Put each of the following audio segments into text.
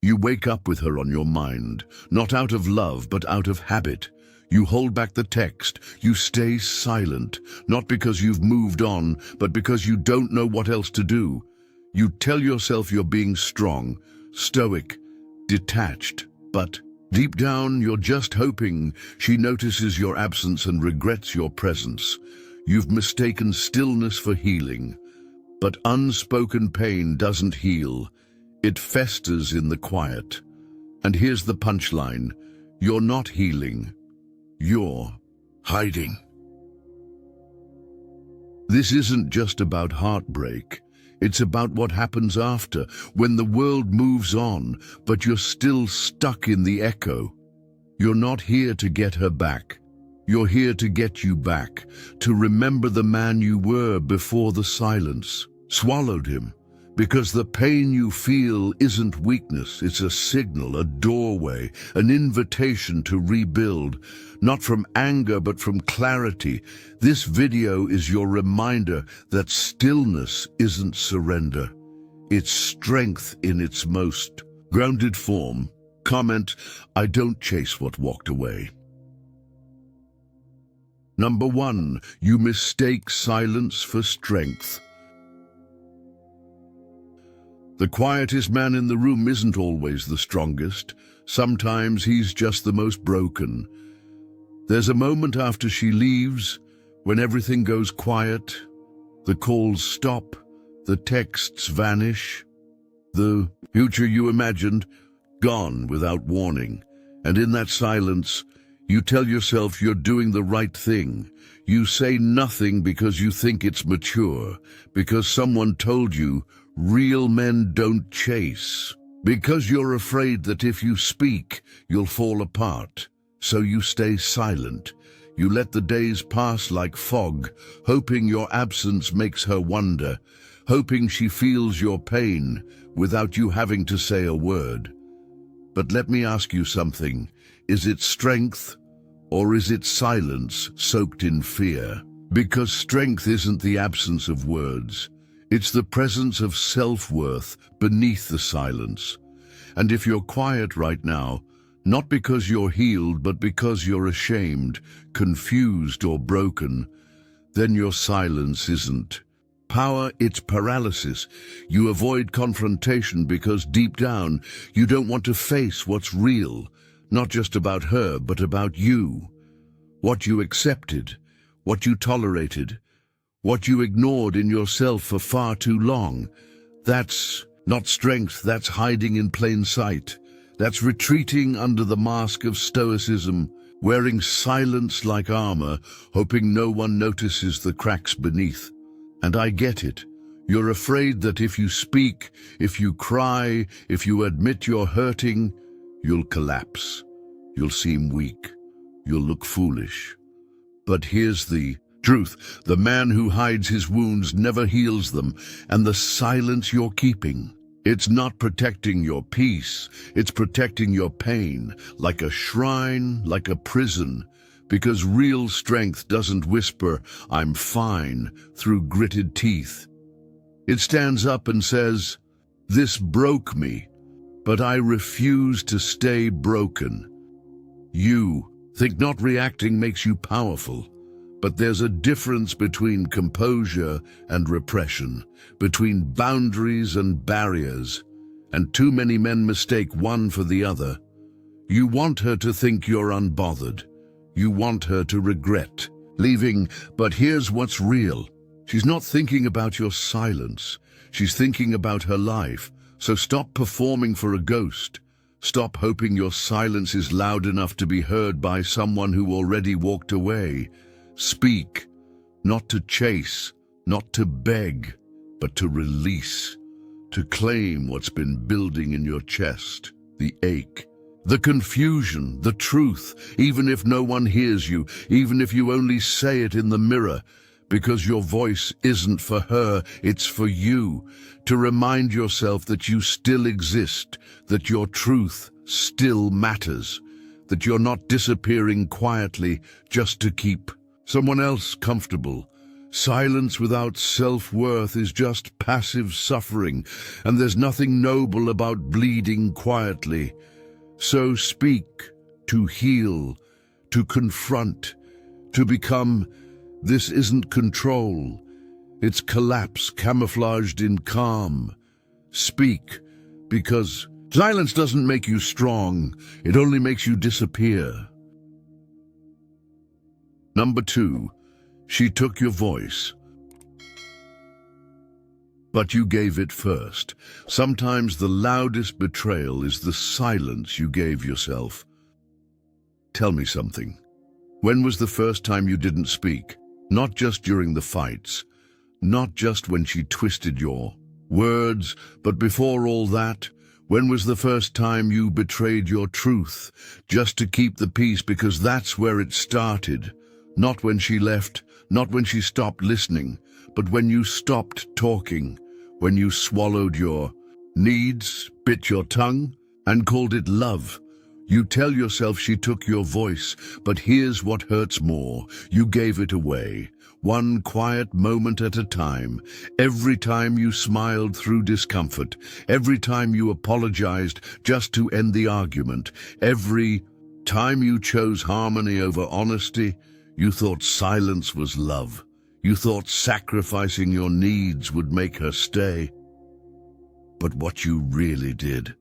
You wake up with her on your mind, not out of love, but out of habit. You hold back the text. You stay silent, not because you've moved on, but because you don't know what else to do. You tell yourself you're being strong, stoic, detached, but deep down you're just hoping she notices your absence and regrets your presence. You've mistaken stillness for healing, but unspoken pain doesn't heal. It festers in the quiet. And here's the punchline. You're not healing. You're hiding. This isn't just about heartbreak. It's about what happens after, when the world moves on, but you're still stuck in the echo. You're not here to get her back. You're here to get you back, to remember the man you were before the silence swallowed him. Because the pain you feel isn't weakness, it's a signal, a doorway, an invitation to rebuild, not from anger but from clarity. This video is your reminder that stillness isn't surrender. It's strength in its most grounded form. Comment, I don't chase what walked away. Number 1, you mistake silence for strength. The quietest man in the room isn't always the strongest. Sometimes he's just the most broken. There's a moment after she leaves, when everything goes quiet, the calls stop, the texts vanish, the future you imagined, gone without warning. And in that silence, you tell yourself you're doing the right thing. You say nothing because you think it's mature, because someone told you real men don't chase, because you're afraid that if you speak, you'll fall apart. So you stay silent. You let the days pass like fog, hoping your absence makes her wonder, hoping she feels your pain without you having to say a word. But let me ask you something. Is it strength, or is it silence soaked in fear? Because strength isn't the absence of words. It's the presence of self-worth beneath the silence. And if you're quiet right now, not because you're healed, but because you're ashamed, confused, or broken, then your silence isn't power, it's paralysis. You avoid confrontation because deep down, you don't want to face what's real, not just about her, but about you. What you accepted, what you tolerated, what you ignored in yourself for far too long. That's not strength, that's hiding in plain sight. That's retreating under the mask of stoicism, wearing silence like armor, hoping no one notices the cracks beneath. And I get it. You're afraid that if you speak, if you cry, if you admit you're hurting, you'll collapse. You'll seem weak. You'll look foolish. But here's the truth. The man who hides his wounds never heals them, and the silence you're keeping, it's not protecting your peace, it's protecting your pain, like a shrine, like a prison, because real strength doesn't whisper, "I'm fine," through gritted teeth. It stands up and says, "This broke me, but I refuse to stay broken." You think not reacting makes you powerful. But there's a difference between composure and repression, between boundaries and barriers, and too many men mistake one for the other. You want her to think you're unbothered. You want her to regret leaving, but here's what's real. She's not thinking about your silence. She's thinking about her life. So stop performing for a ghost. Stop hoping your silence is loud enough to be heard by someone who already walked away. Speak, not to chase, not to beg, but to release, to claim what's been building in your chest, the ache, the confusion, the truth, even if no one hears you, even if you only say it in the mirror, because your voice isn't for her, it's for you, to remind yourself that you still exist, that your truth still matters, that you're not disappearing quietly just to keep someone else comfortable. Silence without self-worth is just passive suffering, and there's nothing noble about bleeding quietly. So speak, to heal, to confront, to become. This isn't control. It's collapse camouflaged in calm. Speak, because silence doesn't make you strong, it only makes you disappear. Number 2, she took your voice, but you gave it first. Sometimes the loudest betrayal is the silence you gave yourself. Tell me something. When was the first time you didn't speak? Not just during the fights, not just when she twisted your words, but before all that. When was the first time you betrayed your truth, just to keep the peace, because that's where it started? Not when she left, not when she stopped listening, but when you stopped talking, when you swallowed your needs, bit your tongue, and called it love. You tell yourself she took your voice, but here's what hurts more. You gave it away, one quiet moment at a time. Every time you smiled through discomfort, every time you apologized just to end the argument, every time you chose harmony over honesty, you thought silence was love. You thought sacrificing your needs would make her stay. But what you really did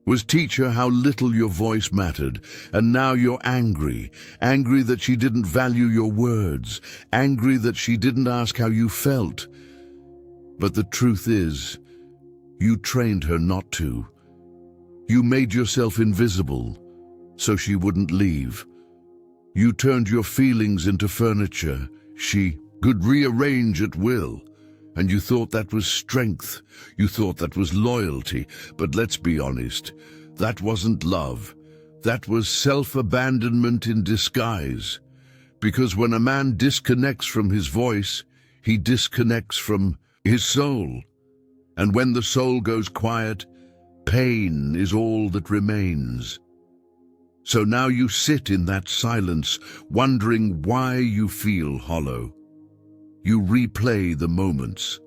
was teach her how little your voice mattered, and now you're angry. Angry that she didn't value your words, angry that she didn't ask how you felt. But the truth is, you trained her not to. You made yourself invisible so she wouldn't leave. You turned your feelings into furniture she could rearrange at will. And you thought that was strength. You thought that was loyalty. But let's be honest, that wasn't love. That was self-abandonment in disguise. Because when a man disconnects from his voice, he disconnects from his soul. And when the soul goes quiet, pain is all that remains. So now you sit in that silence, wondering why you feel hollow. You replay the moments,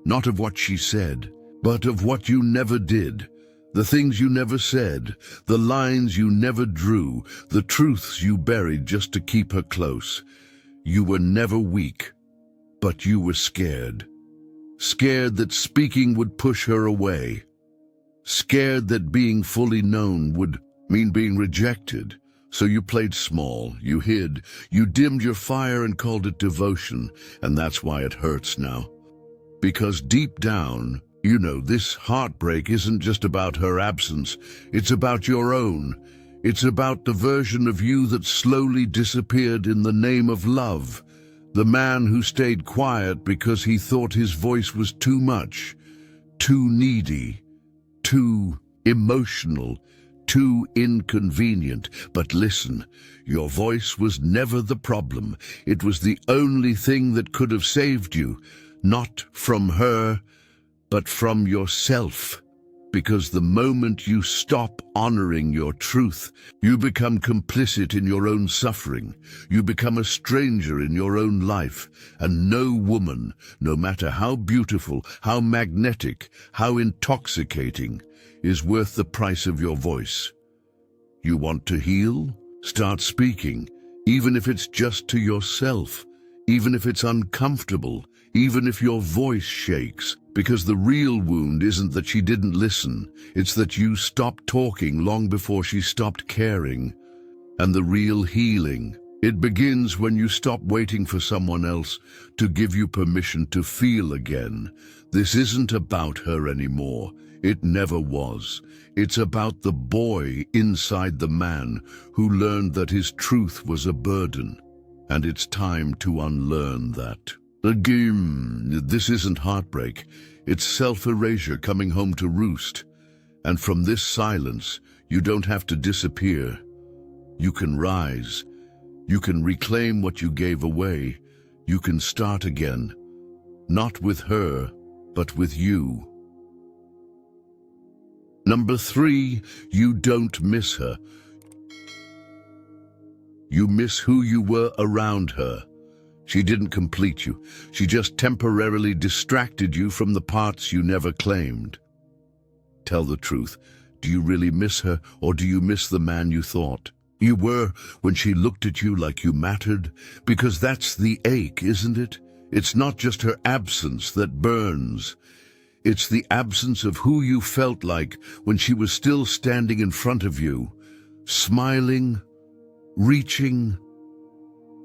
not of what she said, but of what you never did, the things you never said, the lines you never drew, the truths you buried just to keep her close. You were never weak, but you were scared. Scared that speaking would push her away. Scared that being fully known would mean being rejected. So you played small, you hid, you dimmed your fire and called it devotion, and that's why it hurts now. Because deep down, you know this heartbreak isn't just about her absence, it's about your own. It's about the version of you that slowly disappeared in the name of love. The man who stayed quiet because he thought his voice was too much, too needy, too emotional, too inconvenient. But listen, your voice was never the problem. It was the only thing that could have saved you, not from her, but from yourself. Because the moment you stop honoring your truth, you become complicit in your own suffering. You become a stranger in your own life. And no woman, no matter how beautiful, how magnetic, how intoxicating, is worth the price of your voice. You want to heal? Start speaking, even if it's just to yourself, even if it's uncomfortable, even if your voice shakes, because the real wound isn't that she didn't listen, it's that you stopped talking long before she stopped caring. And the real healing, it begins when you stop waiting for someone else to give you permission to feel again. This isn't about her anymore. It never was. It's about the boy inside the man who learned that his truth was a burden. And it's time to unlearn that. Again, this isn't heartbreak. It's self-erasure coming home to roost. And from this silence, you don't have to disappear. You can rise. You can reclaim what you gave away. You can start again. Not with her, but with you. Number 3, you don't miss her. You miss who you were around her. She didn't complete you. She just temporarily distracted you from the parts you never claimed. Tell the truth. Do you really miss her, or do you miss the man you thought you were when she looked at you like you mattered? Because that's the ache, isn't it? It's not just her absence that burns. It's the absence of who you felt like when she was still standing in front of you, smiling, reaching,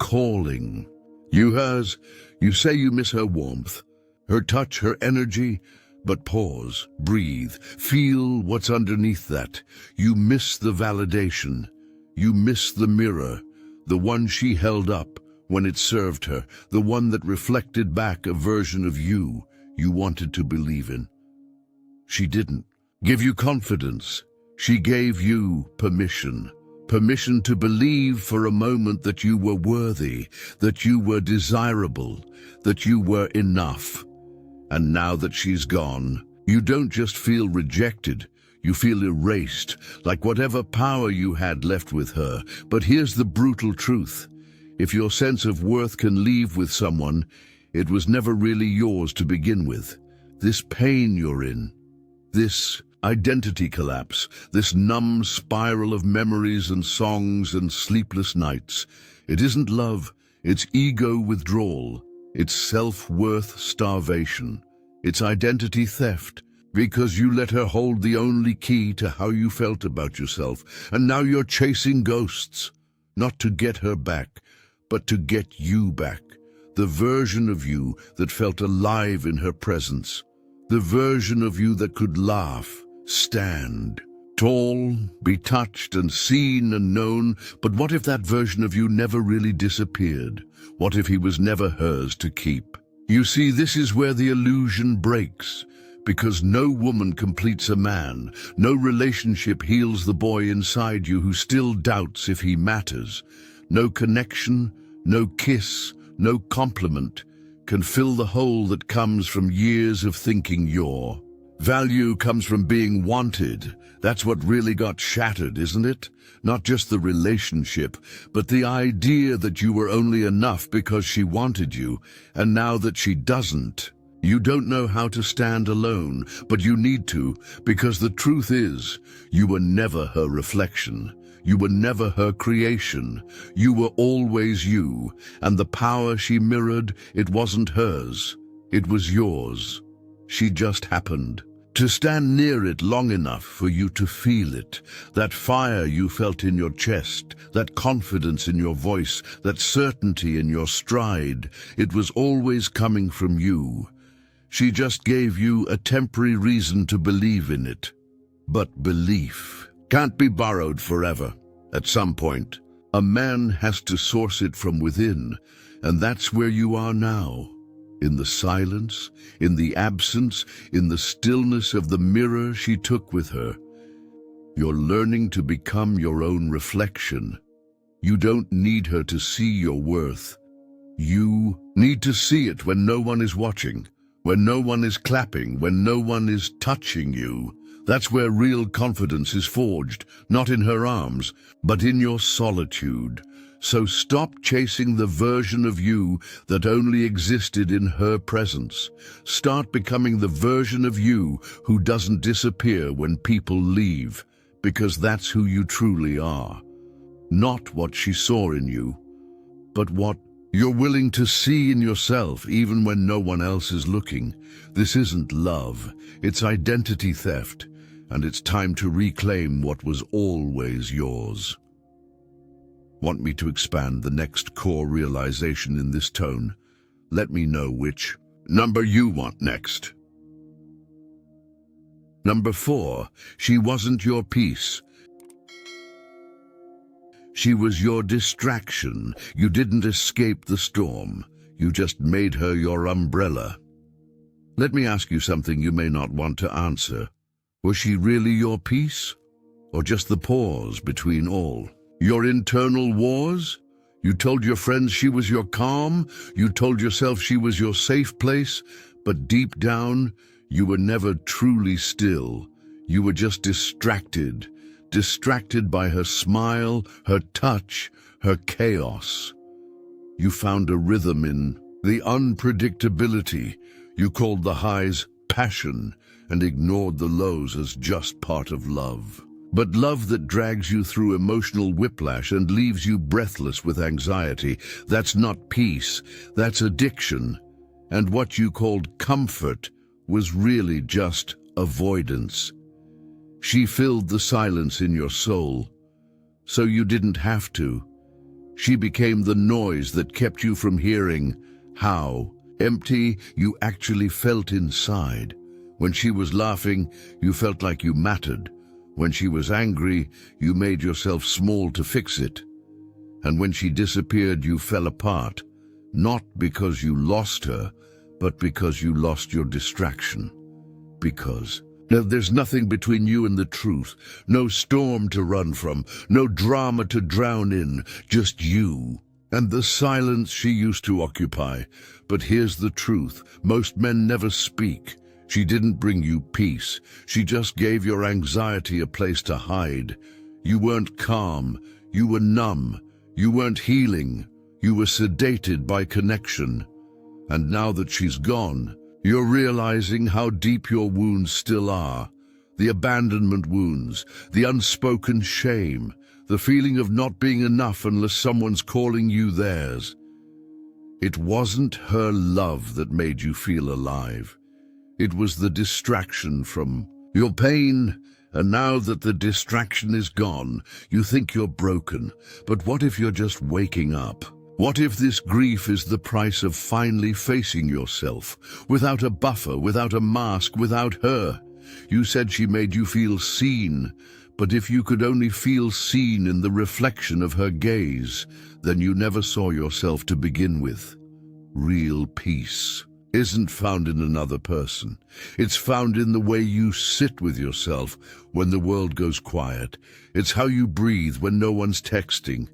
calling. You say you miss her warmth, her touch, her energy, but pause, breathe, feel what's underneath that. You miss the validation. You miss the mirror, the one she held up when it served her, the one that reflected back a version of you wanted to believe in. She didn't give you confidence. She gave you permission. Permission to believe for a moment that you were worthy, that you were desirable, that you were enough. And now that she's gone, you don't just feel rejected, you feel erased, like whatever power you had left with her. But here's the brutal truth. If your sense of worth can leave with someone, it was never really yours to begin with. This pain you're in, this identity collapse, this numb spiral of memories and songs and sleepless nights, it isn't love, it's ego withdrawal, it's self-worth starvation, it's identity theft, because you let her hold the only key to how you felt about yourself, and now you're chasing ghosts, not to get her back, but to get you back, the version of you that felt alive in her presence, the version of you that could laugh, stand, tall, be touched and seen and known. But what if that version of you never really disappeared? What if he was never hers to keep? You see, this is where the illusion breaks, because no woman completes a man, no relationship heals the boy inside you who still doubts if he matters. No connection, no kiss, no compliment can fill the hole that comes from years of thinking you're. Value comes from being wanted. That's what really got shattered, isn't it? Not just the relationship, but the idea that you were only enough because she wanted you, and now that she doesn't, you don't know how to stand alone, but you need to, because the truth is, you were never her reflection. You were never her creation. You were always you, and the power she mirrored, it wasn't hers. It was yours. She just happened to stand near it long enough for you to feel it, that fire you felt in your chest, that confidence in your voice, that certainty in your stride. It was always coming from you. She just gave you a temporary reason to believe in it. But belief can't be borrowed forever. At some point, a man has to source it from within, and that's where you are now. In the silence, in the absence, in the stillness of the mirror she took with her. You're learning to become your own reflection. You don't need her to see your worth. You need to see it when no one is watching, when no one is clapping, when no one is touching you. That's where real confidence is forged, not in her arms, but in your solitude. So stop chasing the version of you that only existed in her presence. Start becoming the version of you who doesn't disappear when people leave, because that's who you truly are. Not what she saw in you, but what you're willing to see in yourself even when no one else is looking. This isn't love, it's identity theft, and it's time to reclaim what was always yours. Want me to expand the next core realization in this tone? Let me know which number you want next. Number 4, she wasn't your peace. She was your distraction. You didn't escape the storm. You just made her your umbrella. Let me ask you something you may not want to answer. Was she really your peace? Or just the pause between all? Your internal wars? You told your friends she was your calm. You told yourself she was your safe place. But deep down, you were never truly still. You were just distracted. Distracted by her smile, her touch, her chaos. You found a rhythm in the unpredictability. You called the highs passion and ignored the lows as just part of love. But love that drags you through emotional whiplash and leaves you breathless with anxiety, that's not peace, that's addiction. And what you called comfort was really just avoidance. She filled the silence in your soul, so you didn't have to. She became the noise that kept you from hearing how empty you actually felt inside. When she was laughing, you felt like you mattered. When she was angry, you made yourself small to fix it. And when she disappeared, you fell apart, not because you lost her, but because you lost your distraction. Now, there's nothing between you and the truth, no storm to run from, no drama to drown in, just you and the silence she used to occupy. But here's the truth, most men never speak. She didn't bring you peace, she just gave your anxiety a place to hide. You weren't calm, you were numb, you weren't healing, you were sedated by connection. And now that she's gone, you're realizing how deep your wounds still are. The abandonment wounds, the unspoken shame, the feeling of not being enough unless someone's calling you theirs. It wasn't her love that made you feel alive. It was the distraction from your pain, and now that the distraction is gone, you think you're broken. But what if you're just waking up? What if this grief is the price of finally facing yourself, without a buffer, without a mask, without her? You said she made you feel seen, but if you could only feel seen in the reflection of her gaze, then you never saw yourself to begin with. Real peace isn't found in another person. It's found in the way you sit with yourself when the world goes quiet. It's how you breathe when no one's texting.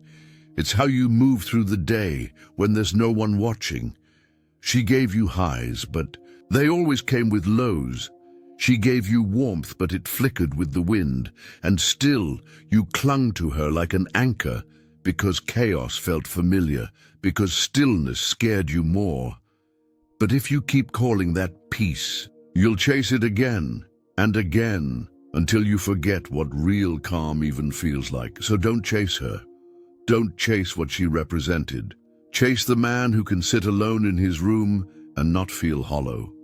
It's how you move through the day when there's no one watching. She gave you highs, but they always came with lows. She gave you warmth, but it flickered with the wind. And still, you clung to her like an anchor, because chaos felt familiar, because stillness scared you more. But if you keep calling that peace, you'll chase it again and again until you forget what real calm even feels like. So don't chase her. Don't chase what she represented. Chase the man who can sit alone in his room and not feel hollow.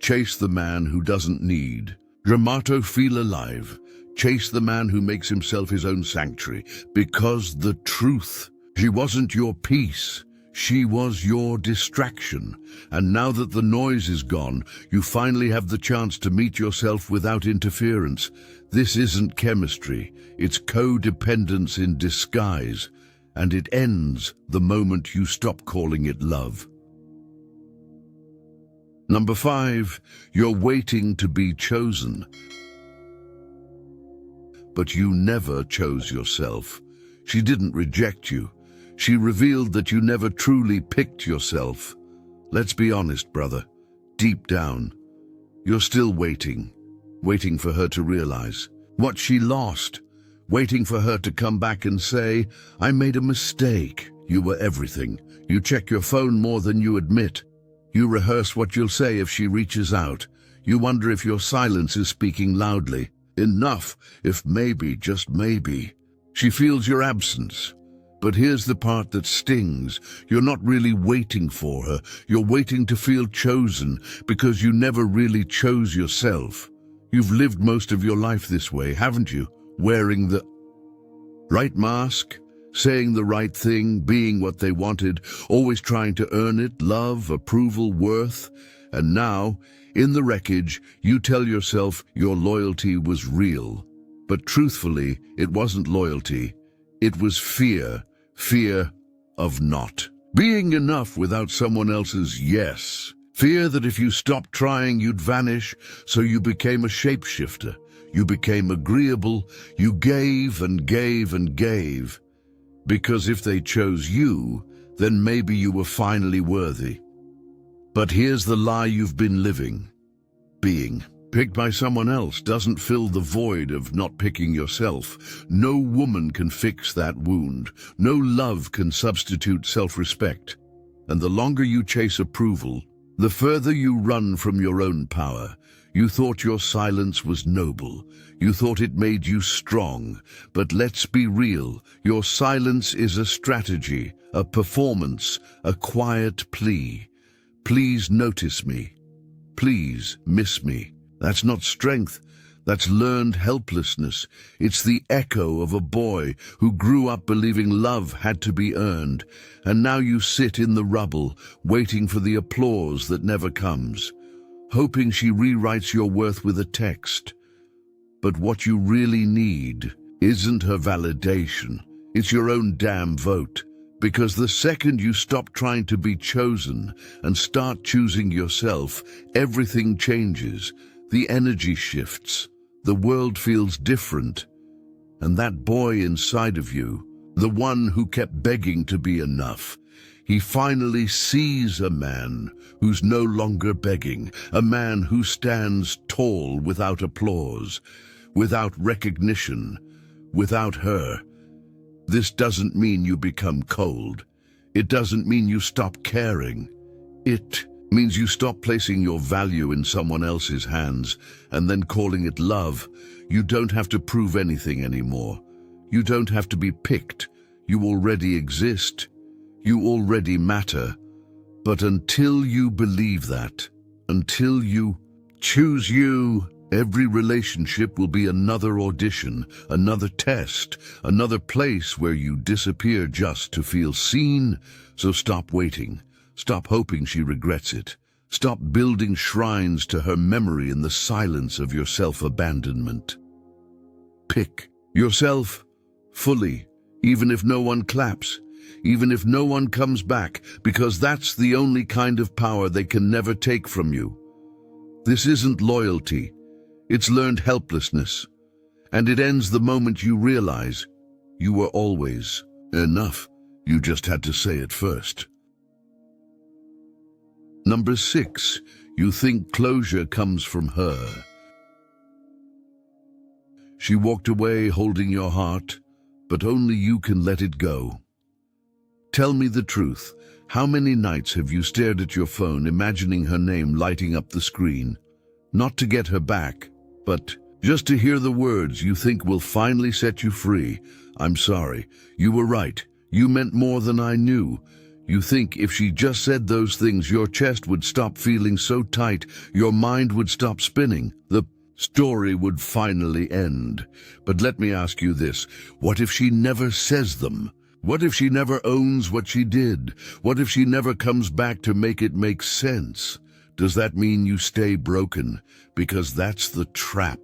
Chase the man who doesn't need your motto, feel alive. Chase the man who makes himself his own sanctuary. Because the truth, she wasn't your peace. She was your distraction. And now that the noise is gone, you finally have the chance to meet yourself without interference. This isn't chemistry. It's codependence in disguise. And it ends the moment you stop calling it love. Number 5, you're waiting to be chosen. But you never chose yourself. She didn't reject you. She revealed that you never truly picked yourself. Let's be honest, brother. Deep down, you're still waiting for her to realize what she lost, waiting for her to come back and say, I made a mistake. You were everything. You check your phone more than you admit. You rehearse what you'll say if she reaches out. You wonder if your silence is speaking loudly. Enough, if maybe, just maybe. She feels your absence. But here's the part that stings. You're not really waiting for her. You're waiting to feel chosen because you never really chose yourself. You've lived most of your life this way, haven't you? Wearing the right mask, saying the right thing, being what they wanted, always trying to earn it, love, approval, worth. And now, in the wreckage, you tell yourself your loyalty was real. But truthfully, it wasn't loyalty. It was fear. Fear of not being enough without someone else's yes. Fear that if you stopped trying, you'd vanish, so you became a shapeshifter. You became agreeable. You gave and gave and gave. Because if they chose you, then maybe you were finally worthy. But here's the lie you've been living. Being. Picked by someone else doesn't fill the void of not picking yourself. No woman can fix that wound. No love can substitute self-respect. And the longer you chase approval, the further you run from your own power. You thought your silence was noble. You thought it made you strong. But let's be real. Your silence is a strategy, a performance, a quiet plea. Please notice me. Please miss me. That's not strength. That's learned helplessness. It's the echo of a boy who grew up believing love had to be earned. And now you sit in the rubble, waiting for the applause that never comes, hoping she rewrites your worth with a text. But what you really need isn't her validation. It's your own damn vote. Because the second you stop trying to be chosen and start choosing yourself, everything changes. The energy shifts. The world feels different. And that boy inside of you, the one who kept begging to be enough, he finally sees a man who's no longer begging, a man who stands tall without applause, without recognition, without her. This doesn't mean you become cold. It doesn't mean you stop caring. It means you stop placing your value in someone else's hands and then calling it love. You don't have to prove anything anymore. You don't have to be picked. You already exist. You already matter. But until you believe that, until you choose you, every relationship will be another audition, another test, another place where you disappear just to feel seen. So stop waiting. Stop hoping she regrets it. Stop building shrines to her memory in the silence of your self-abandonment. Pick yourself fully, even if no one claps, even if no one comes back, because that's the only kind of power they can never take from you. This isn't loyalty. It's learned helplessness. And it ends the moment you realize you were always enough. You just had to say it first. Number 6, you think closure comes from her. She walked away holding your heart, but only you can let it go. Tell me the truth. How many nights have you stared at your phone imagining her name lighting up the screen? Not to get her back, but just to hear the words you think will finally set you free. I'm sorry. You were right. You meant more than I knew. You think if she just said those things, your chest would stop feeling so tight, your mind would stop spinning, the story would finally end. But let me ask you this. What if she never says them? What if she never owns what she did? What if she never comes back to make it make sense? Does that mean you stay broken? Because that's the trap.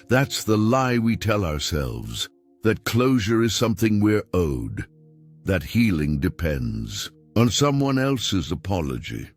That's the lie we tell ourselves. That closure is something we're owed. That healing depends on someone else's apology.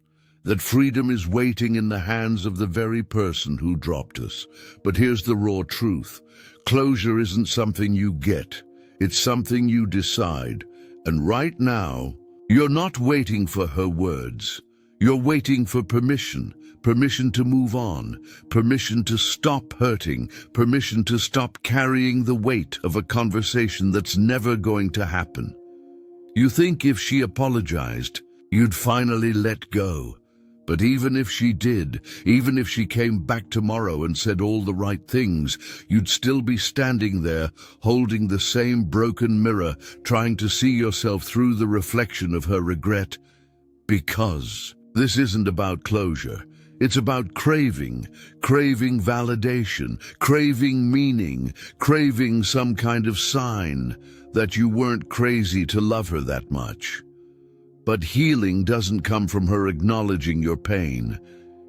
That freedom is waiting in the hands of the very person who dropped us. But here's the raw truth. Closure isn't something you get. It's something you decide. And right now, you're not waiting for her words. You're waiting for permission. Permission to move on. Permission to stop hurting. Permission to stop carrying the weight of a conversation that's never going to happen. You think if she apologized, you'd finally let go. But even if she did, even if she came back tomorrow and said all the right things, you'd still be standing there, holding the same broken mirror, trying to see yourself through the reflection of her regret. Because this isn't about closure. It's about craving validation, craving meaning, craving some kind of sign that you weren't crazy to love her that much. But healing doesn't come from her acknowledging your pain.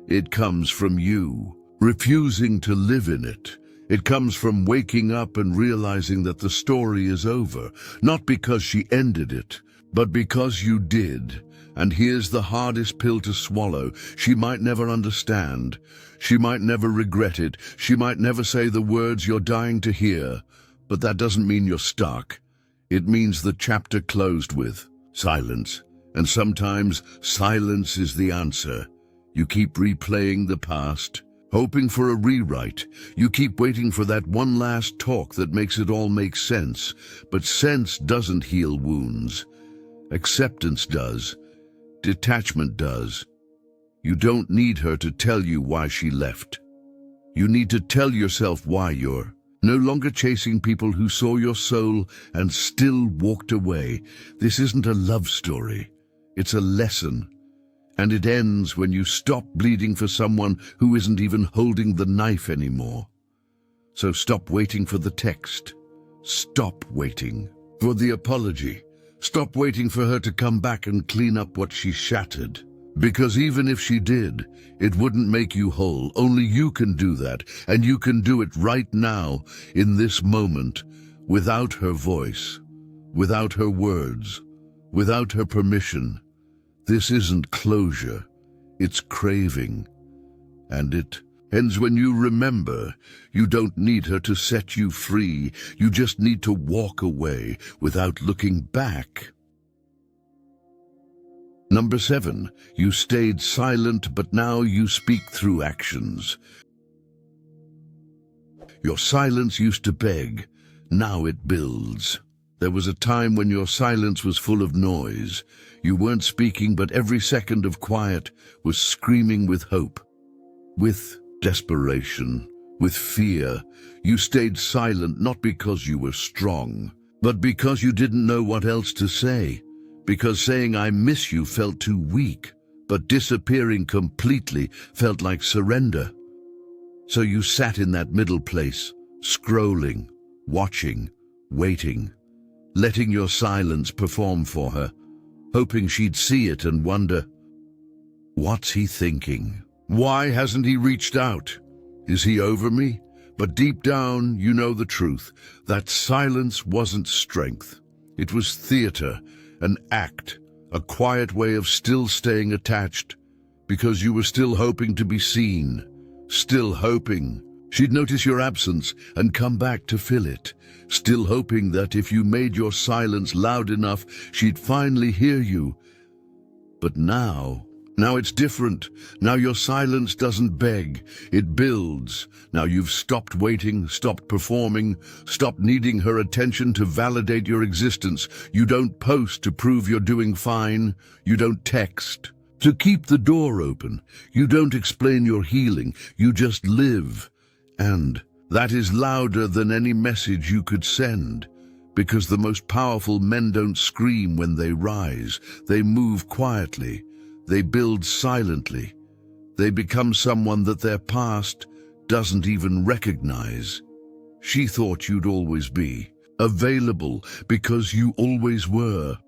It comes from you refusing to live in it. It comes from waking up and realizing that the story is over, not because she ended it, but because you did. And here's the hardest pill to swallow. She might never understand. She might never regret it. She might never say the words you're dying to hear. But that doesn't mean you're stuck. It means the chapter closed with silence. And sometimes silence is the answer. You keep replaying the past, hoping for a rewrite. You keep waiting for that one last talk that makes it all make sense. But sense doesn't heal wounds. Acceptance does. Detachment does. You don't need her to tell you why she left. You need to tell yourself why you're no longer chasing people who saw your soul and still walked away. This isn't a love story. It's a lesson. And it ends when you stop bleeding for someone who isn't even holding the knife anymore. So stop waiting for the text. Stop waiting for the apology. Stop waiting for her to come back and clean up what she shattered. Because even if she did, it wouldn't make you whole. Only you can do that, and you can do it right now, in this moment, without her voice, without her words, without her permission. This isn't closure, it's craving. And it ends when you remember you don't need her to set you free. You just need to walk away without looking back. Number 7, you stayed silent, but now you speak through actions. Your silence used to beg, now it builds. There was a time when your silence was full of noise. You weren't speaking, but every second of quiet was screaming with hope, with desperation, with fear. You stayed silent not because you were strong, but because you didn't know what else to say. Because saying "I miss you" felt too weak, but disappearing completely felt like surrender. So you sat in that middle place, scrolling, watching, waiting, letting your silence perform for her, hoping she'd see it and wonder, what's he thinking? Why hasn't he reached out? Is he over me? But deep down, you know the truth. That silence wasn't strength. It was theater. An act, a quiet way of still staying attached, because you were still hoping to be seen, still hoping she'd notice your absence and come back to fill it, still hoping that if you made your silence loud enough, she'd finally hear you. But now it's different. Now your silence doesn't beg, it builds. Now you've stopped waiting, stopped performing, stopped needing her attention to validate your existence. You don't post to prove you're doing fine. You don't text to keep the door open. You don't explain your healing. You just live. And that is louder than any message you could send. Because the most powerful men don't scream when they rise. They move quietly. They build silently. They become someone that their past doesn't even recognize. She thought you'd always be available because you always were.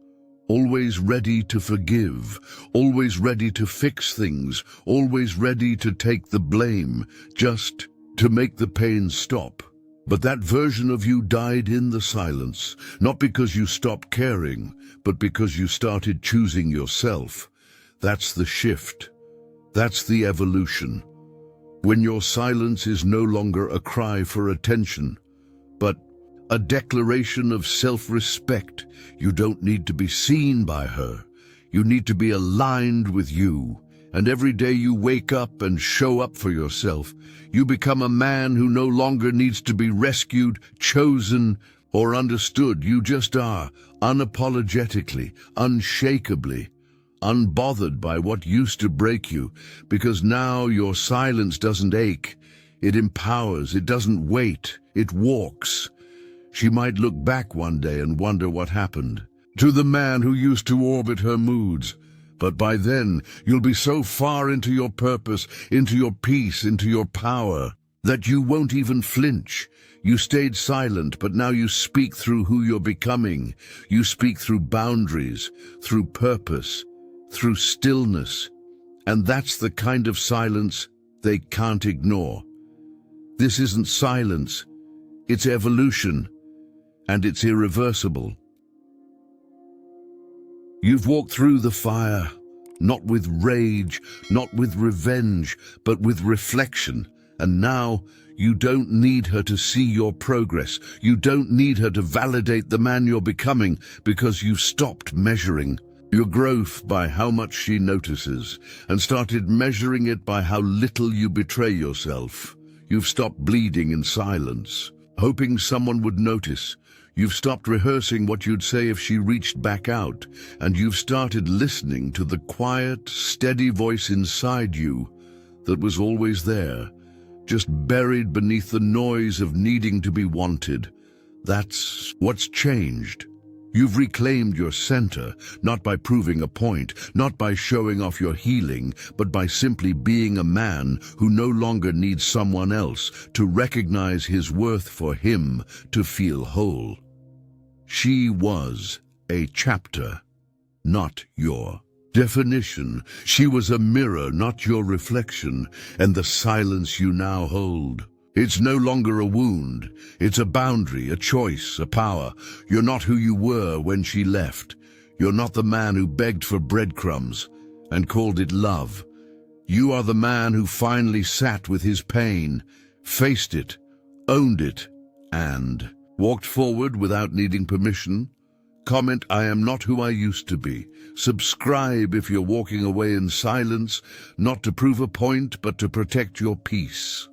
Always ready to forgive, always ready to fix things, always ready to take the blame, just to make the pain stop. But that version of you died in the silence, not because you stopped caring, but because you started choosing yourself. That's the shift. That's the evolution. When your silence is no longer a cry for attention, but a declaration of self-respect. You don't need to be seen by her. You need to be aligned with you. And every day you wake up and show up for yourself, you become a man who no longer needs to be rescued, chosen, or understood. You just are, unapologetically, unshakably, unbothered by what used to break you, because now your silence doesn't ache. It empowers, it doesn't wait, it walks. She might look back one day and wonder what happened to the man who used to orbit her moods. But by then, you'll be so far into your purpose, into your peace, into your power, that you won't even flinch. You stayed silent, but now you speak through who you're becoming. You speak through boundaries, through purpose, through stillness. And that's the kind of silence they can't ignore. This isn't silence, it's evolution, and it's irreversible. You've walked through the fire, not with rage, not with revenge, but with reflection. And now you don't need her to see your progress. You don't need her to validate the man you're becoming, because you've stopped measuring. your growth by how much she notices, and started measuring it by how little you betray yourself. You've stopped bleeding in silence, hoping someone would notice. You've stopped rehearsing what you'd say if she reached back out, and you've started listening to the quiet, steady voice inside you that was always there, just buried beneath the noise of needing to be wanted. That's what's changed. You've reclaimed your center, not by proving a point, not by showing off your healing, but by simply being a man who no longer needs someone else to recognize his worth for him to feel whole. She was a chapter, not your definition. She was a mirror, not your reflection, and the silence you now hold. It's no longer a wound. It's a boundary, a choice, a power. You're not who you were when she left. You're not the man who begged for breadcrumbs and called it love. You are the man who finally sat with his pain, faced it, owned it, and walked forward without needing permission. Comment, "I am not who I used to be." Subscribe if you're walking away in silence, not to prove a point, but to protect your peace.